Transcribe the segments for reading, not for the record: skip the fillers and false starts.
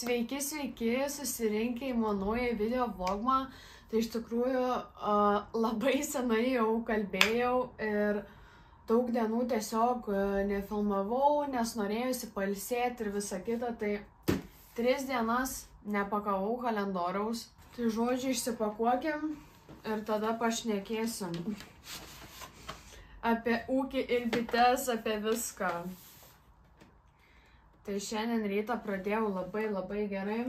sveiki, susirinkę į mano naują video vlogmą. Tai iš tikrųjų labai senai jau kalbėjau ir daug dienų tiesiog nefilmavau, nes norėjusi pailsėti ir visa kita. Tai 3 dienas nepakavau kalendoriaus. Tai žodžiu, išsipakuokim ir tada pašnekėsim apie ūkį ir bites, apie viską. Tai šiandien rytą pradėjau labai gerai.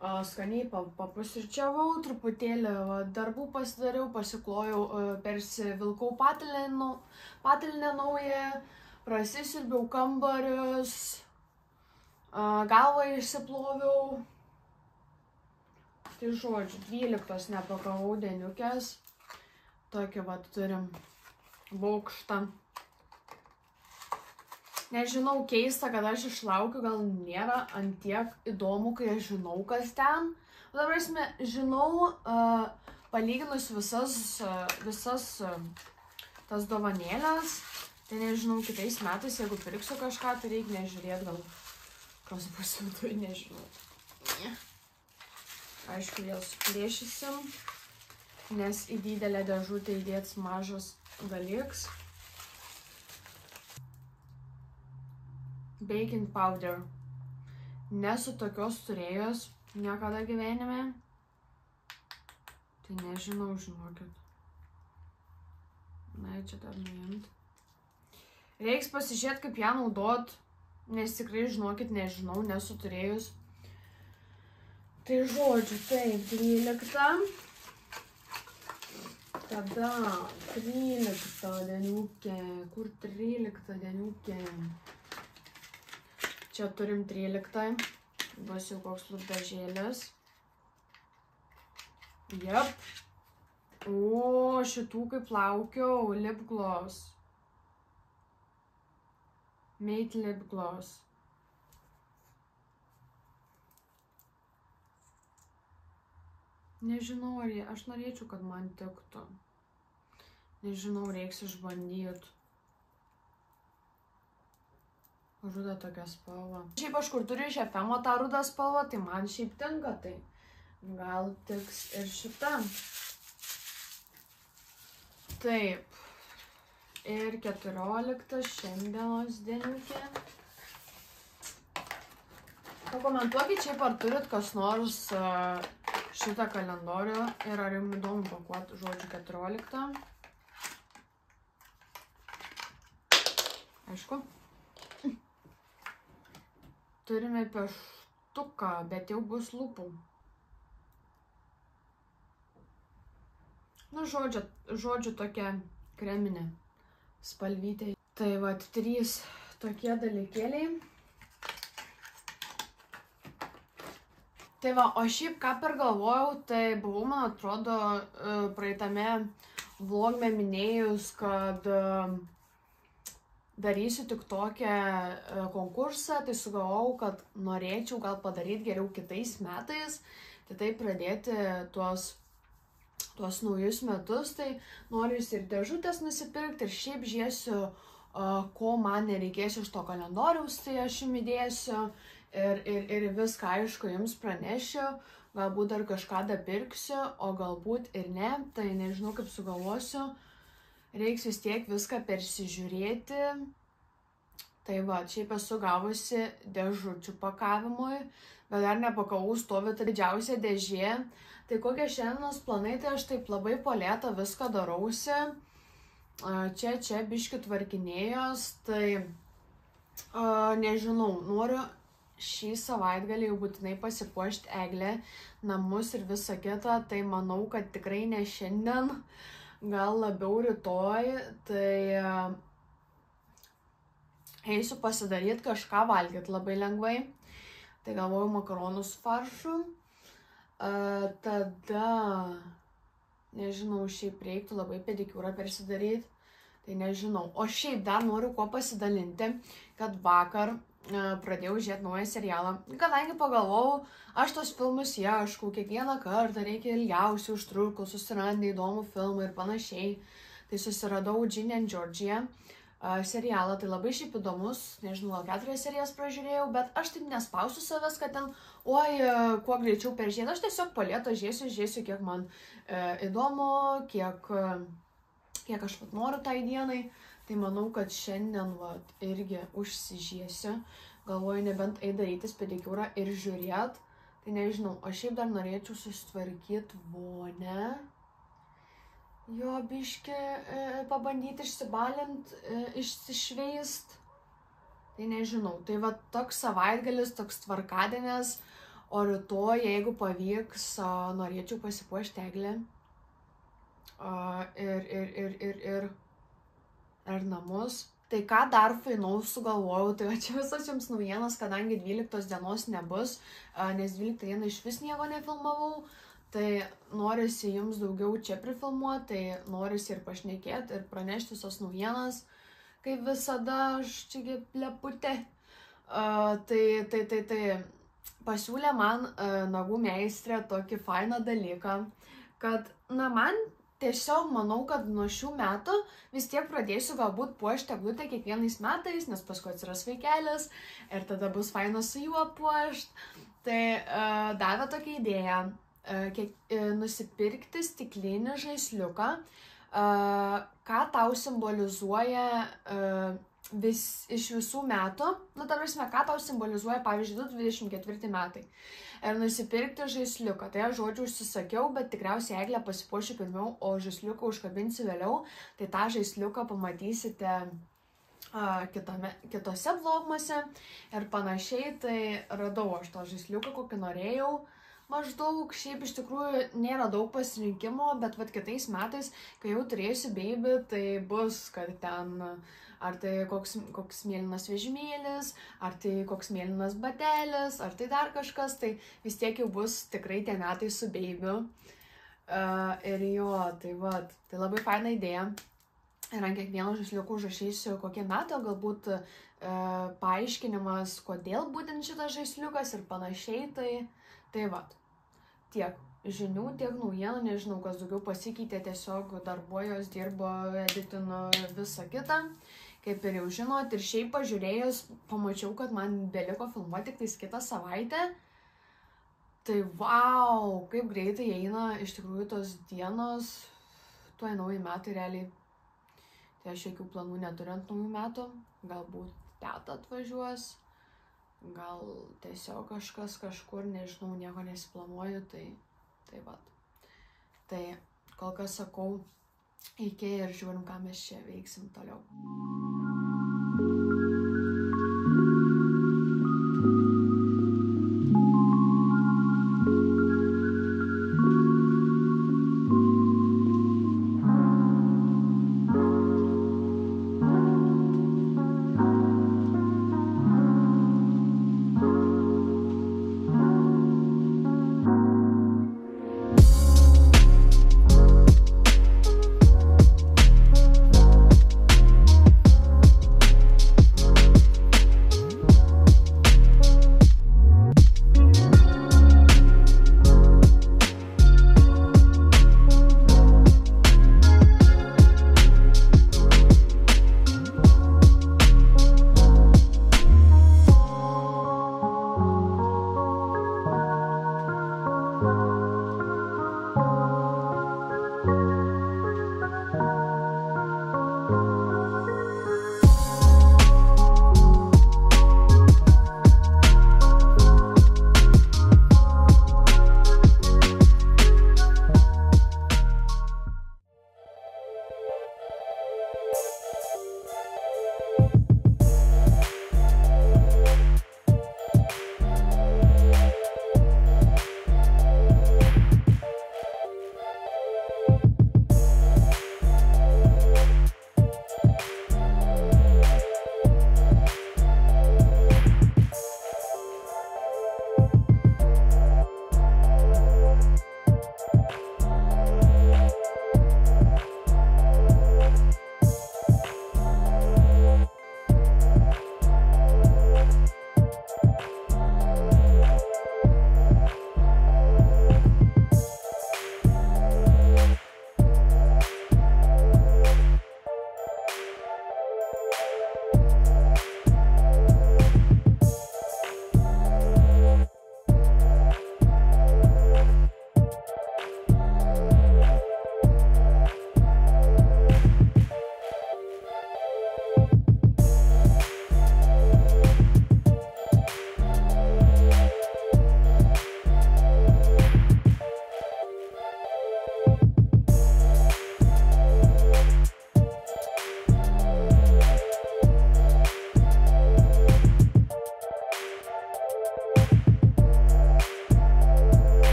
Skaniai papusryčiavau, truputėlį darbų pasidariau, pasiklojau, persivilkau patalynę naują, prasisiurbiau kambarius, galvą išsiploviau. Tai žodžiu, 12 nepakavau deniukės. Tokį turim baukštą. Nežinau, keista, kad aš išlaukiu, gal nėra antiek įdomu, kai aš žinau, kas ten. Dabar žinau, palyginus visas tas dovanėlės, tai nežinau, kitais metais, jeigu pirksiu kažką, tai reikia nežiūrėti, gal kas bus viduje, nežinau. Aišku, jas plėšysim, nes į didelę dėžutę įdėts mažas dalyks. Baking powder. Nesu tokios turėjus niekada gyvenime. Tai nežinau, žinokit. Na, čia dar nuimt. Reiks pasižiūrėti, kaip ją naudot, nes tikrai, žinokit, nežinau, nesu turėjus. Tai žodžiu, taip, 12. Tada 13 deniukė. Kur 13 deniukė? Čia turim 13. Bus jau koks lūpdažėlis. Jep. O, šitų kaip laukiau. Lip gloss. Mate lip gloss. Nežinau, aš norėčiau, kad man tiktų. Nežinau, reiks išbandyti. Ruda tokia spalva. Šiaip aš kur turiu iš Efemo tą rudą spalvą, tai man šiaip tinka, tai gal tiks ir šita. Taip. Ir 14 šiandienos deniukė. Pakomentuokit šiaip, ar turit kas nors šitą kalendorių ir ar jums įdomu pakuoti, žodžiu, 14. Aišku. Turime pieštuką, bet jau bus lūpų. Nu, žodžiu tokia kreminė spalvytė. Tai 3 tokie dalykėliai. Tai o šiaip ką pergalvojau, tai buvau, man atrodo, praeitame vlogme minėjus, kad darysiu tik tokią konkursą, tai sugalvojau, kad norėčiau gal padaryti geriau kitais metais, tai pradėti tuos naujus metus, tai noriu ir dėžutės nusipirkti ir šiaip žiūrėsiu, ko man nereikės iš to kalendoriaus, tai aš jums įdėsiu ir viską aišku jums pranešiu, galbūt dar kažką dapirksiu, o galbūt ir ne, tai nežinau kaip sugalvosiu. Reiks vis tiek viską persižiūrėti. Tai šiaip esu gavusi dėžučių pakavimui, bet dar nepakavau, stovi ta didžiausia dėžė. Tai kokie šiandienos planai, tai aš taip labai po lėtą viską darausi. Čia biški tvarkinėjos, tai nežinau, noriu šį savaitgalį jau būtinai pasipuošti eglę, namus ir visą kitą, tai manau, kad tikrai ne šiandien. Gal labiau rytoj, tai eisiu pasidaryti kažką valgyti labai lengvai. Tai galvoju makaronų su faršu. Tada, nežinau, šiaip reiktų labai pedikiūrą persidaryti. Tai nežinau. O šiaip dar noriu kuo pasidalinti, kad vakar pradėjau žiūrėti naują serialą. Kadangi pagalvojau, aš tos filmus ieškau, kiekvieną kartą reikia ilgiausiai užtrukti, susirandi įdomų filmą ir panašiai. Tai susiradau Ginny and Georgia. serialą, tai labai šiaip įdomus, nežinau, gal 4 serijas pražiūrėjau, bet aš taip nespausiu savęs, kad ten, kuo greičiau peržiūrėti, aš tiesiog palieto žiūrėsiu, kiek man įdomu, kiek aš noriu tai dienai, tai manau, kad šiandien irgi užsižiesiu, galvoju, nebent darytis pedikiūrą ir žiūrėt, tai nežinau, aš šiaip dar norėčiau susitvarkyti vonę. Jo, biški pabandyti išsibalint, išsišveist. Tai nežinau. Tai toks savaitgalis, toks tvarkadienis, o rytoj, jeigu pavyks, norėčiau pasipuošti eglę. Ir namus. Tai ką dar fainaus sugalvojau, tai čia visas jums naujienas, kadangi 12 dienos nebus, nes 12 dieną iš vis nieko nefilmavau. Tai norisi jums daugiau čia prifilmuoti, tai norisi ir pašnekėti, ir pranešti visas naujienas, kaip visada, aš čia pleputė. Tai pasiūlė man nagų meistrė tokį fainą dalyką, kad, man tiesiog manau, kad nuo šių metų vis tiek pradėsiu galbūt puošti eglutę kiekvienais metais, nes paskui atsiras vaikelis ir tada bus faina su juo puošti. Tai davė tokią idėją. Nusipirkti stiklinį žaisliuką, ką tau simbolizuoja iš visų metų, ta prasme, ką tau simbolizuoja, pavyzdžiui, 2024 metai. Ir nusipirkti žaisliuką. Tai aš žodžiu užsisakiau, bet tikriausiai eglę pasipuošiu pirmiau, o žaisliuką užkabinsiu vėliau. Tai tą žaisliuką pamatysite kitose vlogmuose ir panašiai. Tai radau aš tą žaisliuką, kokį norėjau. Maždaug, šiaip iš tikrųjų nėra daug pasirinkimo, bet kitais metais, kai jau turėsiu baby, tai bus, kad ten ar tai koks mėlynas vežimėlis, ar tai koks mėlynas batelis, ar tai dar kažkas, tai vis tiek jau bus tikrai tie metai su baby. Ir jo, tai labai faina idėja. Ir ant kiekvieno žaisliuko užrašysiu kokie metai, galbūt paaiškinimas, kodėl būtent šitas žaisliukas ir panašiai, tai tiek žinių, tiek naujienų, nežinau, kas daugiau pasikeitė, tiesiog darbuojos, dirbo, editino visą kitą, kaip ir jau žinot, ir šiaip pažiūrėjus, pamačiau, kad man beliko filmuoti tik kitą savaitę, tai wow, kaip greitai eina iš tikrųjų tos dienos, tuoj nauji metai realiai, tai aš jokių planų neturint naujų metų, galbūt teta atvažiuos, gal tiesiog kažkas kažkur, nežinau, nieko nesiplanuoju, tai kol kas sakau iki ir žiūrim, ką mes čia veiksim toliau.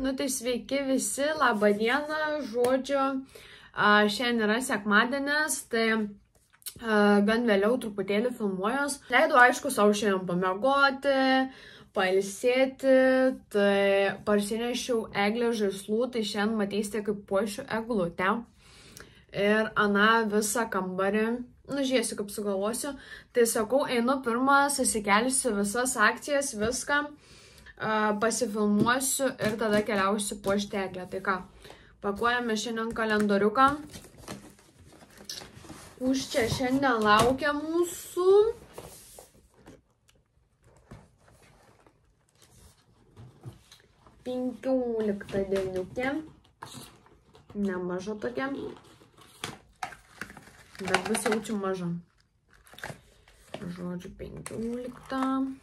Nu tai sveiki visi, labą dieną, žodžiu, šiandien yra sekmadienis, tai gan vėliau truputėlį filmuojos. Leidau aišku savo šiandien pamiegoti, pailsėti, tai parsinešiau eglės žaislų, tai šiandien matysite, kaip puošiu eglutę. Ir Ana visą kambarį, žiūrėsiu, kaip sugalvosiu, tai sakau, einu pirmą, susikelsiu visas akcijas, viską. Pasifilmuosiu ir tada keliausiu puošti eglę. Tai ką, pakuojame šiandien kalendoriuką. Už čia šiandien laukia mūsų. Penkioliktą dieniukė. Nemaža tokia. Bet vis jaučiu maža. Žodžiu, 15.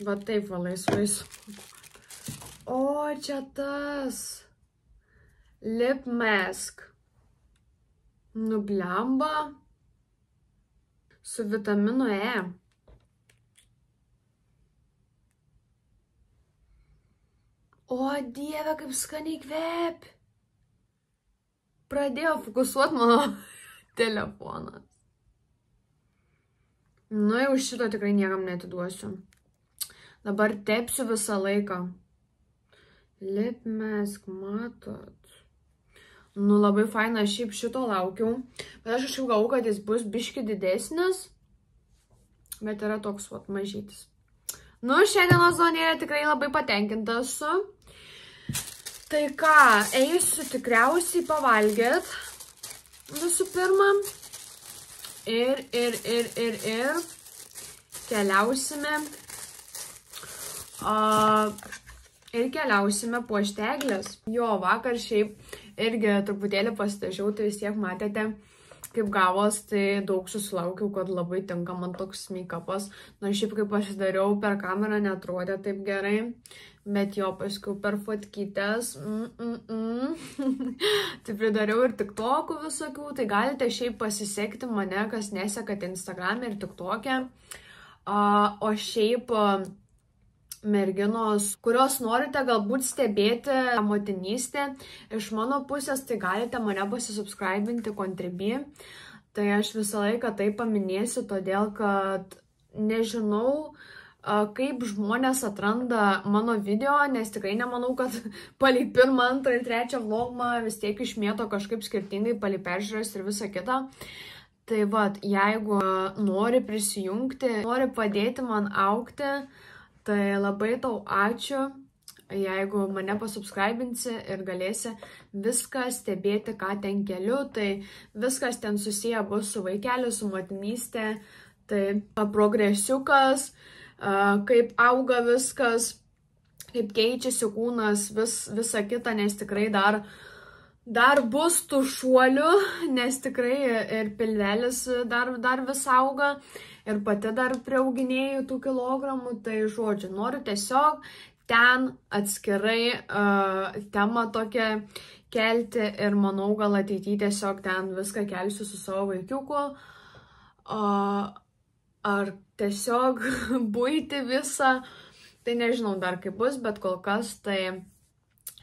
Va taip va laisvai. O, čia tas. Lip mask. Nublemba. Su vitaminu E. O, Dieve, kaip skaniai kvepi. Pradėjo fokusuoti mano telefonas. Nu, jau šito tikrai niekam neatiduosiu. Dabar tepsiu visą laiką. Lip mask, matot. Nu, labai faina, šiaip šito laukiau. Bet aš kažkaip galvoju, kad jis bus biški didesnis. Bet yra toks, vat, mažytis. Nu, šiandienos zonėje tikrai labai patenkinta esu. Tai ką, eisiu tikriausiai pavalgėt. Visų pirma. Ir keliausime. Ir keliausime puošti eglės. Jo, vakar šiaip irgi truputėlį pasitažiau, tai vis tiek matėte, kaip gavos, tai daug susilaukiau, kad labai tinka man toks make-upas. Na, šiaip kaip pasidariau per kamerą, netrodė taip gerai, bet jo, paskui per fotkytės. Tai pridariau ir tiktokų visokių, tai galite šiaip pasisekti mane, kas nesekate Instagram'e ir tiktok'e. O šiaip merginos, kurios norite galbūt stebėti motinystę iš mano pusės, tai galite mane pasisubscribinti Contribui. Tai aš visą laiką tai paminėsiu, todėl kad nežinau, kaip žmonės atranda mano video, nes tikrai nemanau, kad palei pirmą, antrą ir trečią vlogmą vis tiek išmėto kažkaip skirtingai palei peržiūras ir visą kitą. Tai vat, jeigu nori prisijungti, nori padėti man augti, tai labai tau ačiū, jeigu mane pasubscribinsi ir galėsi viską stebėti, ką ten keliu, tai viskas ten susiję bus su vaikeliu, su motinystė, tai progresiukas, kaip auga viskas, kaip keičiasi kūnas, visa kita, nes tikrai dar bus tų šuolių, nes tikrai ir pilvelis dar vis auga. Ir pati dar priauginėjau tų kilogramų, tai žodžiu, noriu tiesiog ten atskirai temą tokią kelti ir manau, gal ateityje tiesiog ten viską kelsiu su savo vaikiuku. Ar tiesiog buitį visą, tai nežinau dar kaip bus, bet kol kas tai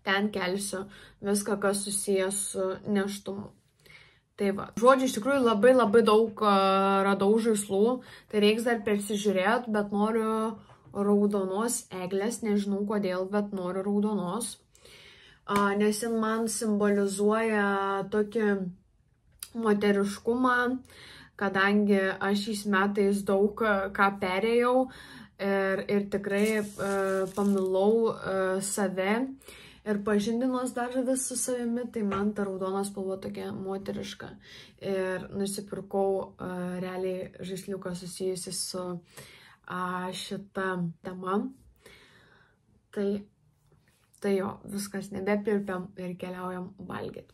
ten kelsiu viską, kas susijęs su nėštumu. Tai va, žodžiu, iš tikrųjų labai daug radau žaislų, tai reiks dar persižiūrėti, bet noriu raudonos eglės, nežinau kodėl, bet noriu raudonos, nes jin man simbolizuoja tokį moteriškumą, kadangi aš šiais metais daug ką perėjau ir tikrai pamilau save. Ir pažindinos dar vis su savimi, tai man ta raudona spalva tokia moteriška. Ir nusipirkau realiai žaisliuką susijusi su šita tema. Tai jo, viskas nebepirpiam ir keliaujam valgyti.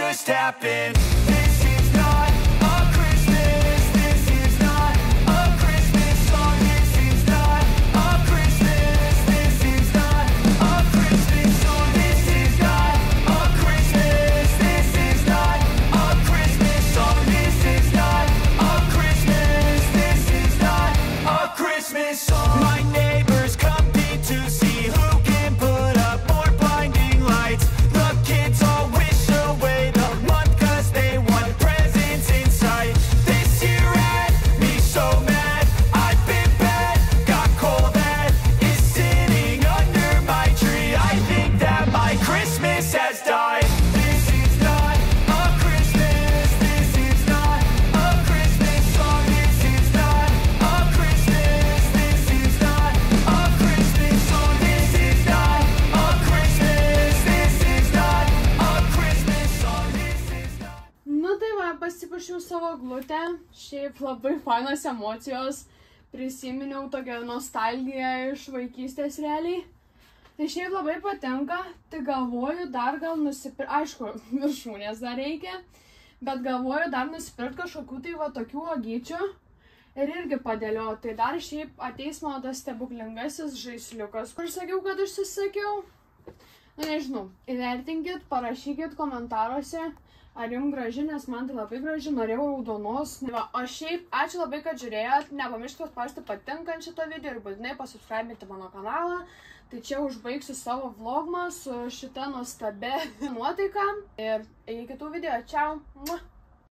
just happened. This is not a Christmas. This is not a Christmas song. This is not a Christmas. This is not a Christmas song. This is not a Christmas. This is not a Christmas song. This is not a Christmas. This is not a Christmas song. My neighbors compete to see who can put up more blinding lights. The kids all wish away the month 'cause they want presents in sight. This year had me so mad. I've been bad, got coal that is sitting under my tree. I think that my Christmas has died. This is not a Christmas. This is not a Christmas song. This is not a Christmas. This is not a Christmas song. This is not a Christmas. This is not a Christmas song. This is not. Nu tai va, pasipuošiau savo eglutę, šiaip labai fainos emocijos, prisiminiau tokią nostalgiją iš vaikystės realiai. Tai šiaip labai patinka, tai galvoju dar gal nusipirkti, aišku, viršūnės dar reikia, bet galvoju dar nusipirkti kažkokių tai va tokių uogyčių ir irgi padėlioti. Tai dar šiaip ateis mano tas stebuklingasis žaisliukas, kur sakiau, kad užsisakiau. Nu nežinau, įvertinkit, parašykit komentaruose, ar jums graži, nes man tai labai graži, norėjau raudonos. Va, o šiaip, ačiū labai, kad žiūrėjot, nepamirškite paspausti patinkant šitą video ir būtinai pasubscribinti mano kanalą. Tai čia užbaigsiu savo vlogmą su šita nuostabia nuotaika ir iki kitų video. Čiau!